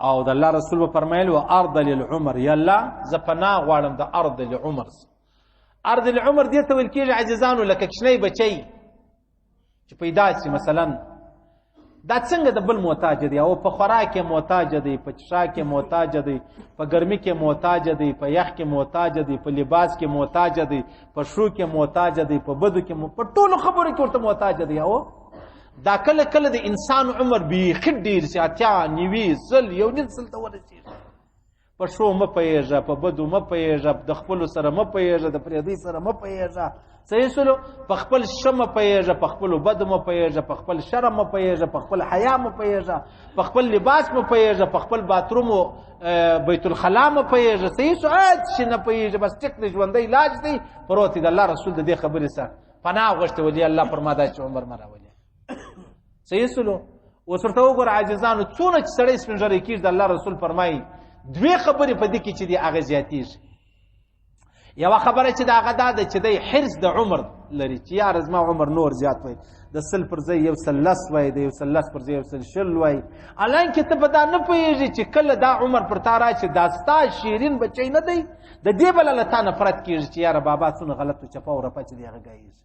او د الله رسول به فرمایل و ارض للعمر، یا الله زه پناه غواړم د ارض لعمر. ارض العمر دې ته ویل کېږي عاجزانو لکه کوچنی بچی چې پیدا شي مثلا، دا څنګه د بل محتاج دی او په خوراک کې محتاج دی، په څښاک کې محتاج دی، په ګرمي کې محتاج دی، په یخ کې محتاج دی، په لباس کې محتاج دی، په شو کې محتاج دی، په بدو کې په ټولو خبرو کې ورته محتاج دی. او دا کله کله د انسان عمر بیخي ډېر شي، 80 90 100 یو نیم سل ته ورسېږي. په شو مه پوهېږه، په بدو مه پوهېږه، د خپلو سره مه پوهېږه، د پردۍ سره مه پوهېږه. صحیح سلو، په خپل شه مه پوهېږه، په خپلو بدو مه پوهېږه، په خپل شرم مه پوهېږه، په خپل حیا مه پوهېږه، په خپل لباس مه پوهېږه، په خپل باتروم و بیت الخلا مه پوهېږه. صحیح سو، هېڅ شي نه پوهېږه، بس ټیک دی، ژوندی علاج دی پروت دی. د الله رسول د دې خبرې سره پناه غوښتې ولي الله فرما داسې عمر مه راولي. صحیح سلو، اوس ورته وګوره عاجزانو څونه چې سړی سپین ږیری کېږي، د الله رسول فرمایي دوې خبرې په دې کې چې دی هغه زیاتېږي. یوه خبره چې د هغه دا ده چې دی حرص د عمر لري چې یاره زما عمر نور زیات وای، د 100 پر ځای 110 وای، د 110 پر ځای 120 وای. حالانکه ته په دا نه پوهېږي چې کله دا عمر پر تا راشي دا ستا شیرین بچی نه دی، د دې بله له تا نفرت کېږي چې یاره بابا څونه غلط و چپه او رپه چې دی هغه ګایېږي.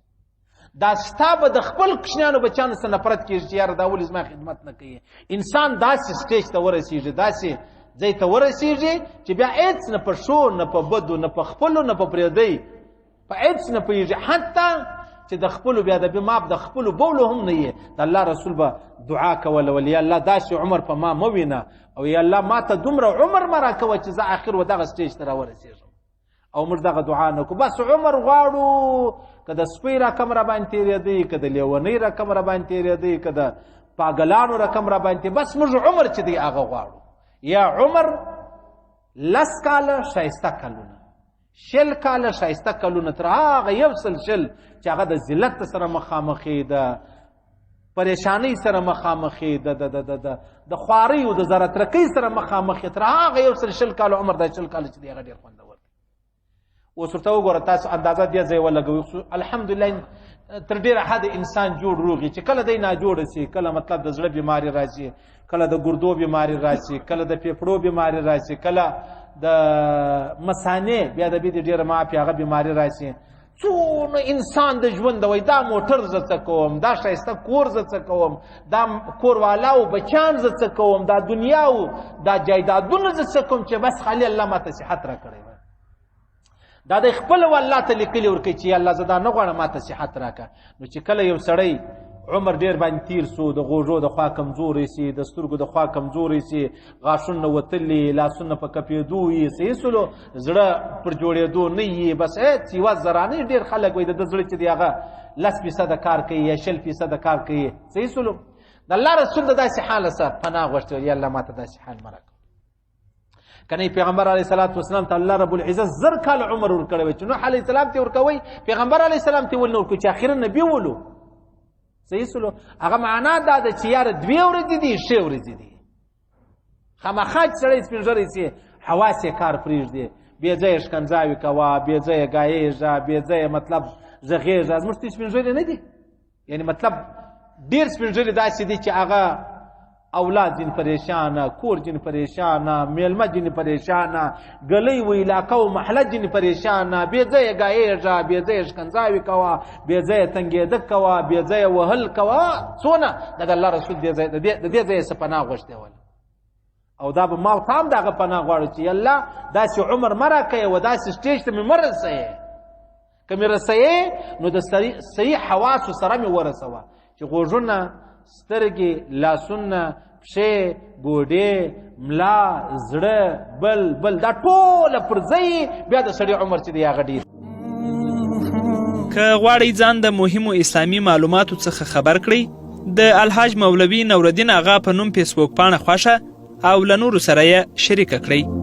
دا ستا به د خپل کوچنیانو بچیانو څخه نفرت کېږي چې یاره دا ولې زما خدمت نه کوي. انسان داسې سټیج ته ورسېږي، داسې ځای ته ورسېږي چې بیا هېڅ نه په شو نه په بدو نه په خپلو نه په پردۍ په هېڅ نه پوهېږي، حتی چې د خپلو بیا د بماب د خپلو بولو هم نه یې. د الله رسول به دعا کوله ول یا الله داسې عمر په ما مه وینه، او یا الله ما ته دومره عمر مه راکوه چې زه آخر و دغه سټیج ته راورسېږم. او موږ دغه دعا نه کړو، بس عمر غواړو، که د سپۍ رقم را باندې تېرېدی، که د لیونۍ رقم را باندې تېرېدی، که د پاګلانو رقم را باندې، بس موږ عمر چې دی هغه غواړو. یا عمر 10 کاله ښایسته کلونه، 100 کاله ښایسته کلونه، تر هغه 100 چې هغه د ذلت سره مخامخې، د پریشانۍ سره مخامخې، د خوارۍ او د زرترکۍ سره مخامخې، تر هغه 100 کاله عمر د 100 کاله چې دی هغه ډېر خوندور دی. اوس ورته وګوره تاسو اندازه دې ځای ولګوئ. الحمدلله تر ډېره حده انسان جوړ روغ چې کله دی ناجوړه شي، کله مطلب د زړه بیماري راشي، کله د ګردو بیماري راشي، کله د فیفړو بیماري راشي، کله د مثانې بیا د بې ډېره معافي هغه بیماري راشي. څونه انسان د ژوند وایي دا موټر زه څه کوم، دا ښایسته کور زه څه کوم، دا کوروالا او بچیان زه څه کوم، دا دنیا او دا جایدادونه زه څه کوم، چې بس خالي الله ماته صحت را کړی وای. دا د خپل والله ته لیکلي ورکوي چې الله زه دا نه غواړم ماته صحت راکړه. نو چې کله یو سړی عمر ډېر باندې تیر سو، د غوږو د خوا کمزوری سي، د سترګو د خوا کمزوری سي، غاښونه وتلي، لاسونه په کپېدو یي، صحیح سلو، زړه پر جوړېدو نه یي، بس هېڅ یوه زرانې ډېر خلک وایي د ده زړه چې دی هغه 10% کار کوي یا 20% کار کوي. صحیح سلو، د الله رسول د داسې حاله سره پناه غوښتې یا الله ماته داسې حال مه راکړه. کنه پیغمبر علیه الصلاۃ والسلام ته الله رب العزت 1000 کال عمر ورکړی وی چې نوح علیه السلام ته ورکوي، پیغمبر علیه السلام ته ول نه ورکوي چې اخر نبی ولو. صحیح سلو، هغه معنا دا ده چې یاره 2 ورځې دي 6 ورځې دي، خامخا چې سړی سپین ږیری سي حواس یې کار پرېږدي، بې ځایه ښکنځاوي کوه، بې ځایه ګایېږه، بې ځایه مطلب غږېږه. زموږ سپین ږیري نه دي، یعنی مطلب ډېر سپین ږیري داسې دي چې هغه اولاد جن پریشانه، کور جن پریشانه، میلمه جن پریشانه، گلی و علاقه و محله جن پریشانه، بې ځایه ګایېږه، بې ځایه ښکنځاوي کوه، بې ځایه تنګېده کوه، بې ځایه وهل کوه. څونه د الله رسول د دې ځایه څه پناه غوښتې وله. او دا به ما ته هم د هغه پناه غواړو چې الله داسې عمر مه راکوې و داسې سټیج ته مې مه رسوې. که مې رسوې نو د صحیح حواسو سره مې ورسوه چې غوږونه، سترګې، لاسونه، پښې، ګوډې، ملا، زړه، بل دا ټوله پر ځای بیا د سړي عمر چې دی هغه ډېر. که غواړئ ځان د مهمو اسلامي معلوماتو څخه خبر کړئ، د الحاج مولوي نورالدین اغا په نوم فیسبوک پاڼه خوښه او له نورو سره یې شریکه کړئ.